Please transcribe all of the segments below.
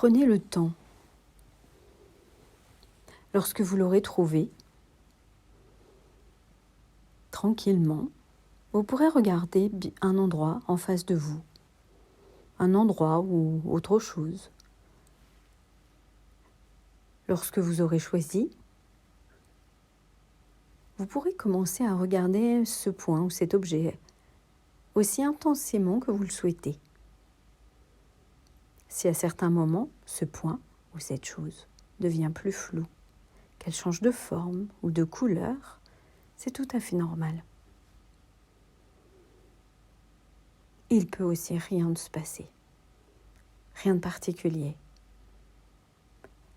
Prenez le temps. Lorsque vous l'aurez trouvé, tranquillement, vous pourrez regarder un endroit en face de vous, un endroit ou autre chose. Lorsque vous aurez choisi, vous pourrez commencer à regarder ce point ou cet objet aussi intensément que vous le souhaitez. Si à certains moments, ce point ou cette chose devient plus flou, qu'elle change de forme ou de couleur, c'est tout à fait normal. Il peut aussi rien se passer, rien de particulier.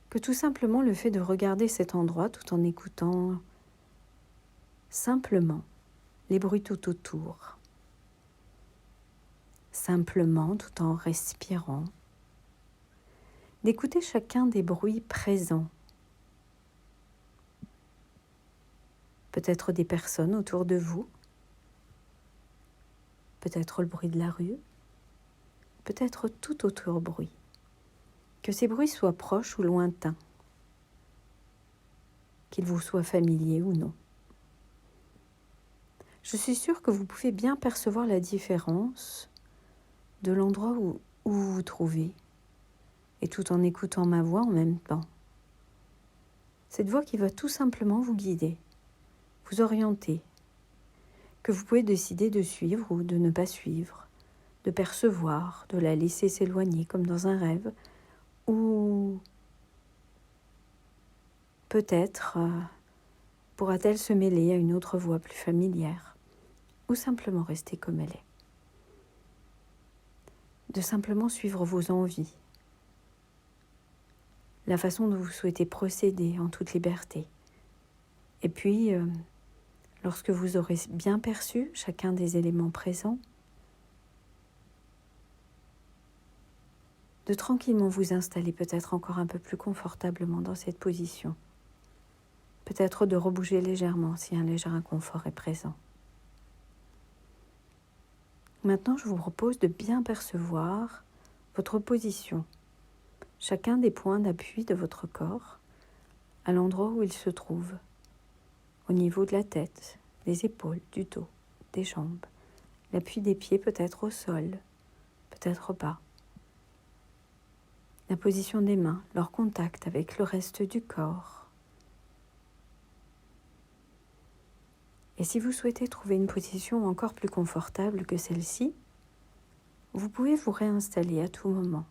Que tout simplement le fait de regarder cet endroit tout en écoutant simplement les bruits tout autour, simplement tout en respirant, d'écouter chacun des bruits présents, peut-être des personnes autour de vous, peut-être le bruit de la rue, peut-être tout autre bruit. Que ces bruits soient proches ou lointains, qu'ils vous soient familiers ou non. Je suis sûre que vous pouvez bien percevoir la différence de l'endroit où vous vous trouvez, et tout en écoutant ma voix en même temps. Cette voix qui va tout simplement vous guider, vous orienter, que vous pouvez décider de suivre ou de ne pas suivre, de percevoir, de la laisser s'éloigner comme dans un rêve, ou peut-être pourra-t-elle se mêler à une autre voix plus familière, ou simplement rester comme elle est. De simplement suivre vos envies, la façon dont vous souhaitez procéder en toute liberté. Et puis, lorsque vous aurez bien perçu chacun des éléments présents, de tranquillement vous installer peut-être encore un peu plus confortablement dans cette position. Peut-être de rebouger légèrement si un léger inconfort est présent. Maintenant, je vous propose de bien percevoir votre position, chacun des points d'appui de votre corps, à l'endroit où il se trouve, au niveau de la tête, des épaules, du dos, des jambes, l'appui des pieds peut-être au sol, peut-être pas. La position des mains, leur contact avec le reste du corps. Et si vous souhaitez trouver une position encore plus confortable que celle-ci, vous pouvez vous réinstaller à tout moment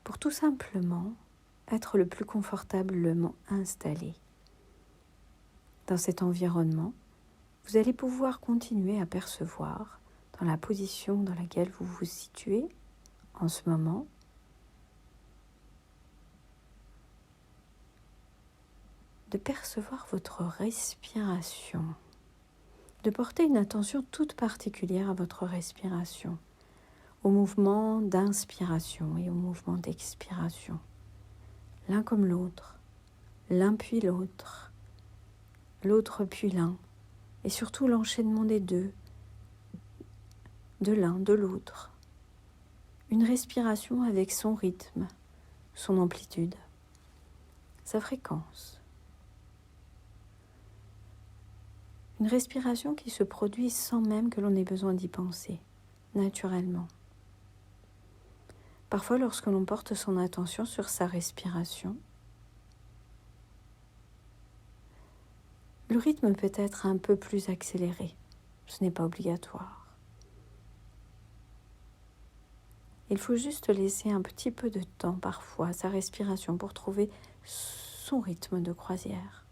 pour tout simplement être le plus confortablement installé. Dans cet environnement, vous allez pouvoir continuer à percevoir dans la position dans laquelle vous vous situez en ce moment, de percevoir votre respiration, de porter une attention toute particulière à votre respiration, au mouvement d'inspiration et au mouvement d'expiration, l'un comme l'autre, l'un puis l'autre, l'autre puis l'un, et surtout l'enchaînement des deux, de l'un, de l'autre. Une respiration avec son rythme, son amplitude, sa fréquence. Une respiration qui se produit sans même que l'on ait besoin d'y penser, naturellement. Parfois, lorsque l'on porte son attention sur sa respiration, le rythme peut être un peu plus accéléré. Ce n'est pas obligatoire. Il faut juste laisser un petit peu de temps parfois à sa respiration pour trouver son rythme de croisière.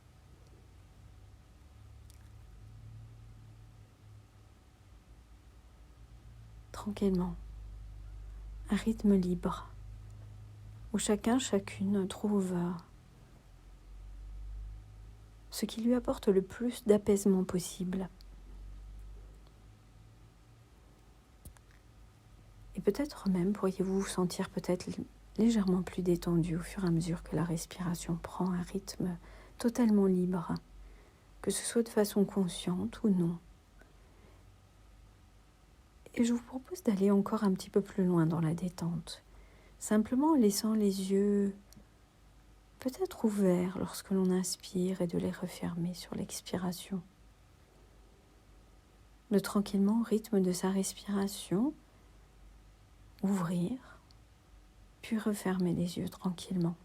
Tranquillement, un rythme libre, où chacune trouve ce qui lui apporte le plus d'apaisement possible. Et peut-être même pourriez-vous vous sentir peut-être légèrement plus détendu au fur et à mesure que la respiration prend un rythme totalement libre, que ce soit de façon consciente ou non. Et je vous propose d'aller encore un petit peu plus loin dans la détente simplement en laissant les yeux peut-être ouverts lorsque l'on inspire et de les refermer sur l'expiration. De tranquillement, au rythme de sa respiration, ouvrir, puis refermer les yeux tranquillement.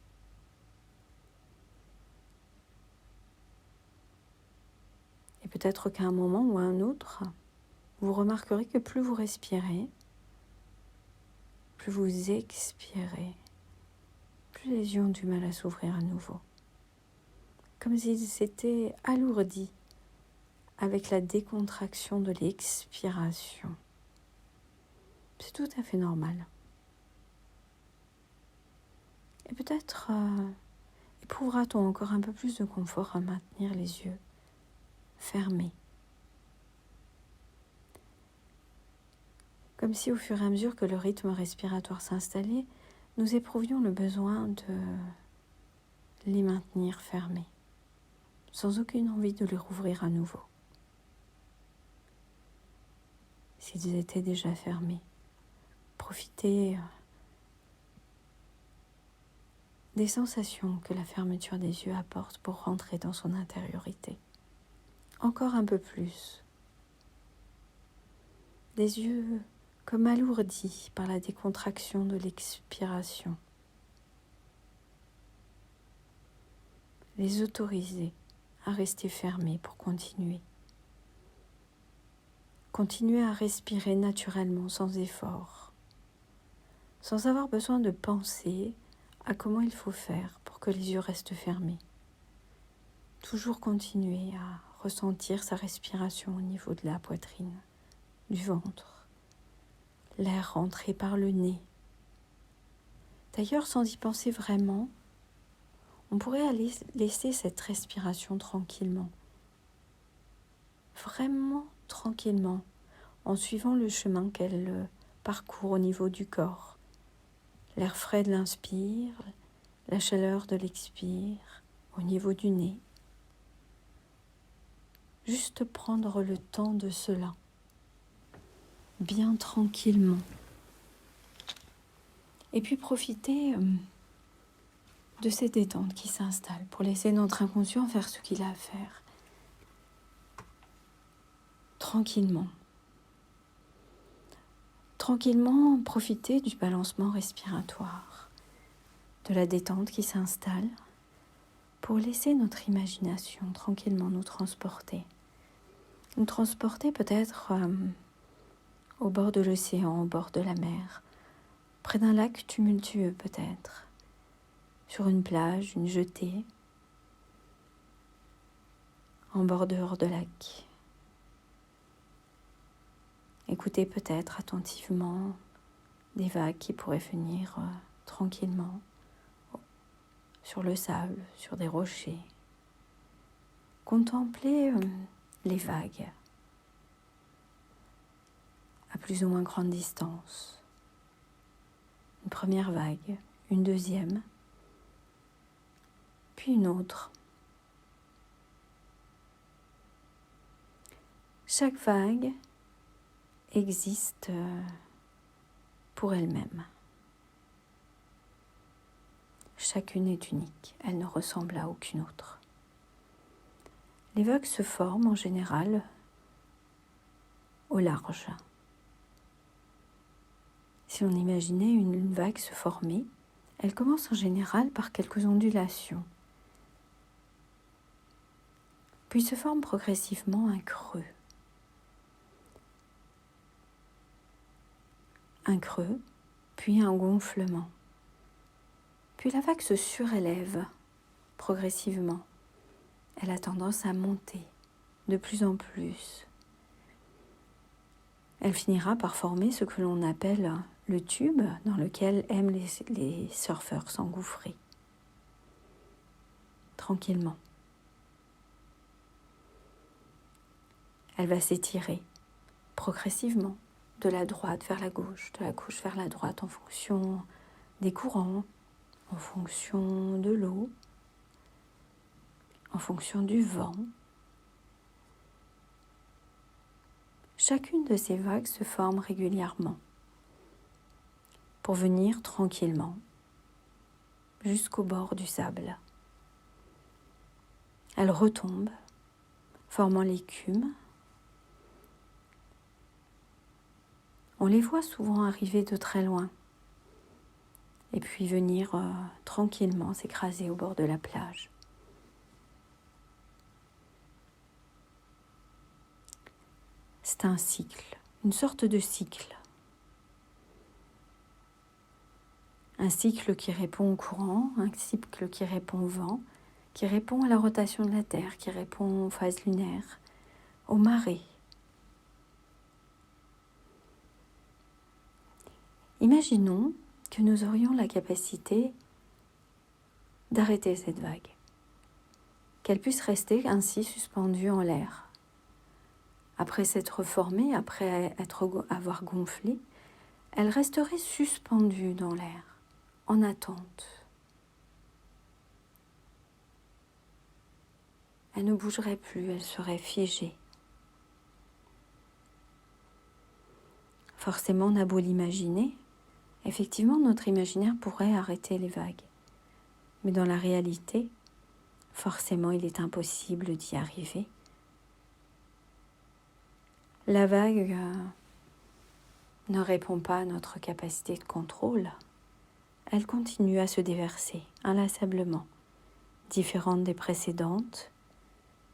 Et peut-être qu'à un moment ou à un autre, vous remarquerez que plus vous respirez, plus vous expirez, plus les yeux ont du mal à s'ouvrir à nouveau. Comme s'ils s'étaient alourdis avec la décontraction de l'expiration. C'est tout à fait normal. Et peut-être éprouvera-t-on encore un peu plus de confort à maintenir les yeux fermés. Comme si au fur et à mesure que le rythme respiratoire s'installait, nous éprouvions le besoin de les maintenir fermés, sans aucune envie de les rouvrir à nouveau. S'ils étaient déjà fermés, profitez des sensations que la fermeture des yeux apporte pour rentrer dans son intériorité. Encore un peu plus. Des yeux comme alourdis par la décontraction de l'expiration. Les autoriser à rester fermés pour continuer. Continuer à respirer naturellement, sans effort, sans avoir besoin de penser à comment il faut faire pour que les yeux restent fermés. Toujours continuer à ressentir sa respiration au niveau de la poitrine, du ventre, l'air rentré par le nez. D'ailleurs, sans y penser vraiment, on pourrait aller laisser cette respiration tranquillement, vraiment tranquillement, en suivant le chemin qu'elle parcourt au niveau du corps. L'air frais de l'inspire, la chaleur de l'expire, au niveau du nez. Juste prendre le temps de cela, bien tranquillement. Et puis profiter de cette détente qui s'installe pour laisser notre inconscient faire ce qu'il a à faire. Tranquillement. Tranquillement, profiter du balancement respiratoire, de la détente qui s'installe pour laisser notre imagination tranquillement nous transporter. Nous transporter peut-être au bord de l'océan, au bord de la mer, près d'un lac tumultueux peut-être, sur une plage, une jetée, en bordure de lac. Écoutez peut-être attentivement des vagues qui pourraient venir tranquillement sur le sable, sur des rochers. Contemplez les vagues à plus ou moins grande distance. Une première vague, une deuxième, puis une autre. Chaque vague existe pour elle-même. Chacune est unique, elle ne ressemble à aucune autre. Les vagues se forment en général au large. Si on imaginait une vague se former, elle commence en général par quelques ondulations, puis se forme progressivement un creux. Un creux, puis un gonflement. Puis la vague se surélève progressivement. Elle a tendance à monter de plus en plus. Elle finira par former ce que l'on appelle le tube dans lequel aiment les surfeurs s'engouffrer. Tranquillement. Elle va s'étirer progressivement de la droite vers la gauche, de la gauche vers la droite en fonction des courants, en fonction de l'eau, en fonction du vent. Chacune de ces vagues se forme régulièrement. pour venir tranquillement jusqu'au bord du sable. Elles retombent, formant l'écume. On les voit souvent arriver de très loin et puis venir tranquillement s'écraser au bord de la plage. C'est un cycle, une sorte de cycle. Un cycle qui répond au courant, un cycle qui répond au vent, qui répond à la rotation de la Terre, qui répond aux phases lunaires, aux marées. Imaginons que nous aurions la capacité d'arrêter cette vague, qu'elle puisse rester ainsi suspendue en l'air. Après s'être formée, après avoir gonflé, elle resterait suspendue dans l'air, en attente. Elle ne bougerait plus, elle serait figée. Forcément, on a beau l'imaginer, effectivement, notre imaginaire pourrait arrêter les vagues. Mais dans la réalité, forcément, il est impossible d'y arriver. La vague ne répond pas à notre capacité de contrôle. Elle continue à se déverser inlassablement, différente des précédentes,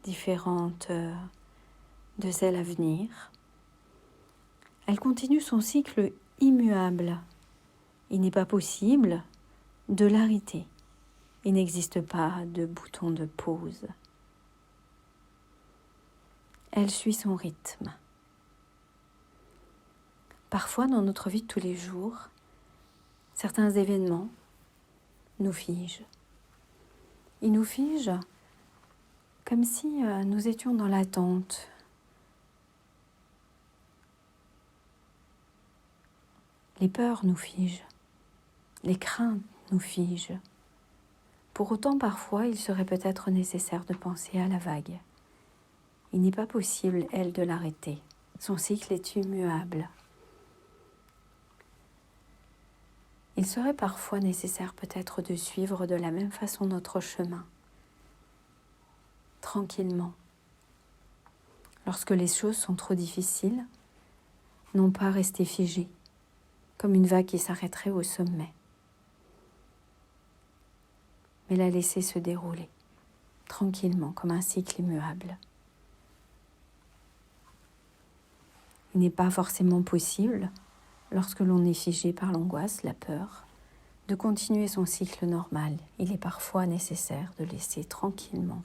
différente de celles à venir. Elle continue son cycle immuable. Il n'est pas possible de l'arrêter. Il n'existe pas de bouton de pause. Elle suit son rythme. Parfois, dans notre vie de tous les jours, certains événements nous figent. Ils nous figent comme si nous étions dans l'attente. Les peurs nous figent. Les craintes nous figent. Pour autant, parfois, il serait peut-être nécessaire de penser à la vague. Il n'est pas possible, elle, de l'arrêter. Son cycle est immuable. Il serait parfois nécessaire peut-être de suivre de la même façon notre chemin, tranquillement. Lorsque les choses sont trop difficiles, non pas rester figé, comme une vague qui s'arrêterait au sommet, mais la laisser se dérouler, tranquillement, comme un cycle immuable. Il n'est pas forcément possible, lorsque l'on est figé par l'angoisse, la peur, de continuer son cycle normal. Il est parfois nécessaire de laisser tranquillement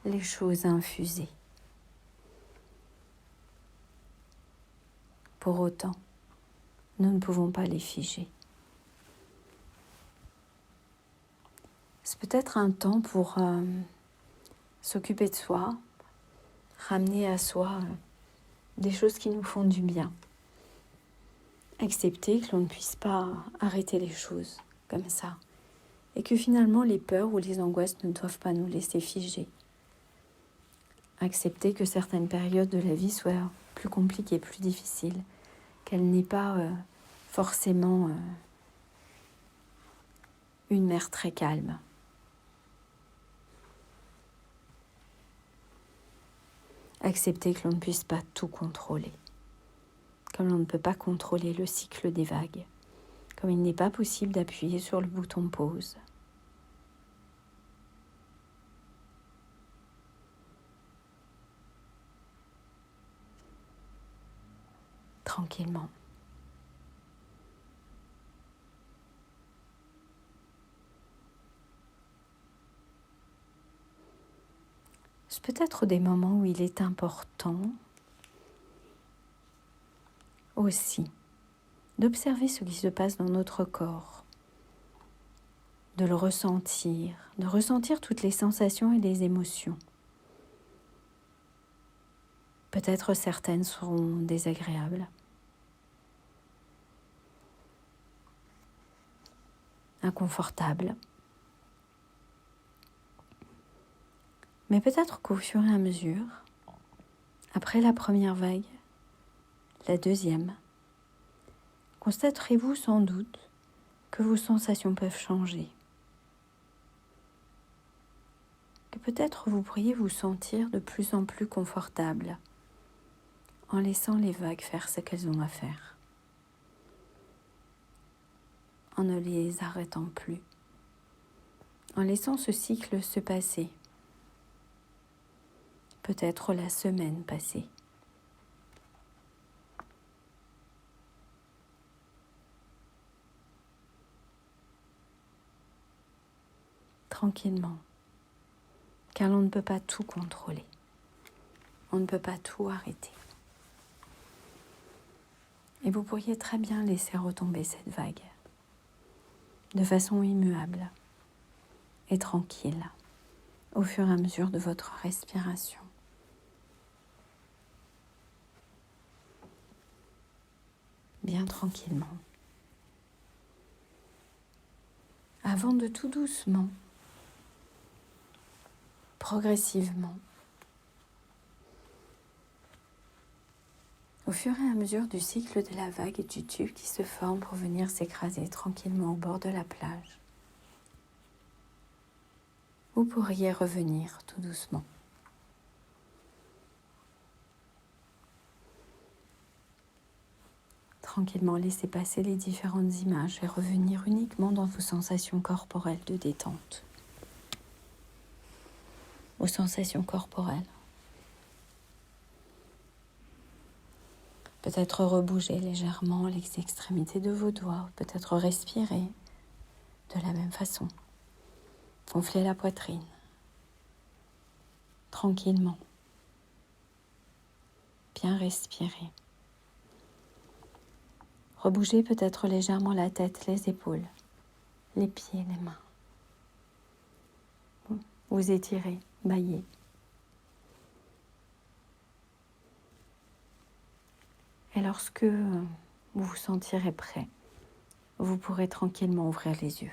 les choses infuser. Pour autant, nous ne pouvons pas les figer. C'est peut-être un temps pour s'occuper de soi, ramener à soi des choses qui nous font du bien. Accepter que l'on ne puisse pas arrêter les choses comme ça. Et que finalement les peurs ou les angoisses ne doivent pas nous laisser figer. Accepter que certaines périodes de la vie soient plus compliquées, plus difficiles. Qu'elle n'est pas forcément une mer très calme. Accepter que l'on ne puisse pas tout contrôler. Comme l'on ne peut pas contrôler le cycle des vagues. Comme il n'est pas possible d'appuyer sur le bouton pause. Tranquillement. C'est peut-être des moments où il est important aussi d'observer ce qui se passe dans notre corps, de le ressentir, de ressentir toutes les sensations et les émotions. Peut-être certaines seront désagréables, inconfortables, mais peut-être qu'au fur et à mesure, après la première vague, la deuxième, constaterez-vous sans doute que vos sensations peuvent changer. Que peut-être vous pourriez vous sentir de plus en plus confortable en laissant les vagues faire ce qu'elles ont à faire, en ne les arrêtant plus, en laissant ce cycle se passer, peut-être la semaine passée. Tranquillement, car l'on ne peut pas tout contrôler, on ne peut pas tout arrêter. Et vous pourriez très bien laisser retomber cette vague de façon immuable et tranquille au fur et à mesure de votre respiration. Bien tranquillement. Avant de tout doucement, progressivement, au fur et à mesure du cycle de la vague et du tube qui se forme pour venir s'écraser tranquillement au bord de la plage, vous pourriez revenir tout doucement. Tranquillement laisser passer les différentes images et revenir uniquement dans vos sensations corporelles de détente. Vos sensations corporelles. Peut-être rebouger légèrement les extrémités de vos doigts, peut-être respirer de la même façon. Gonfler la poitrine, tranquillement. Bien respirer. Rebouger peut-être légèrement la tête, les épaules, les pieds, les mains. Vous étirez, bâillez. Et lorsque vous vous sentirez prêt, vous pourrez tranquillement ouvrir les yeux.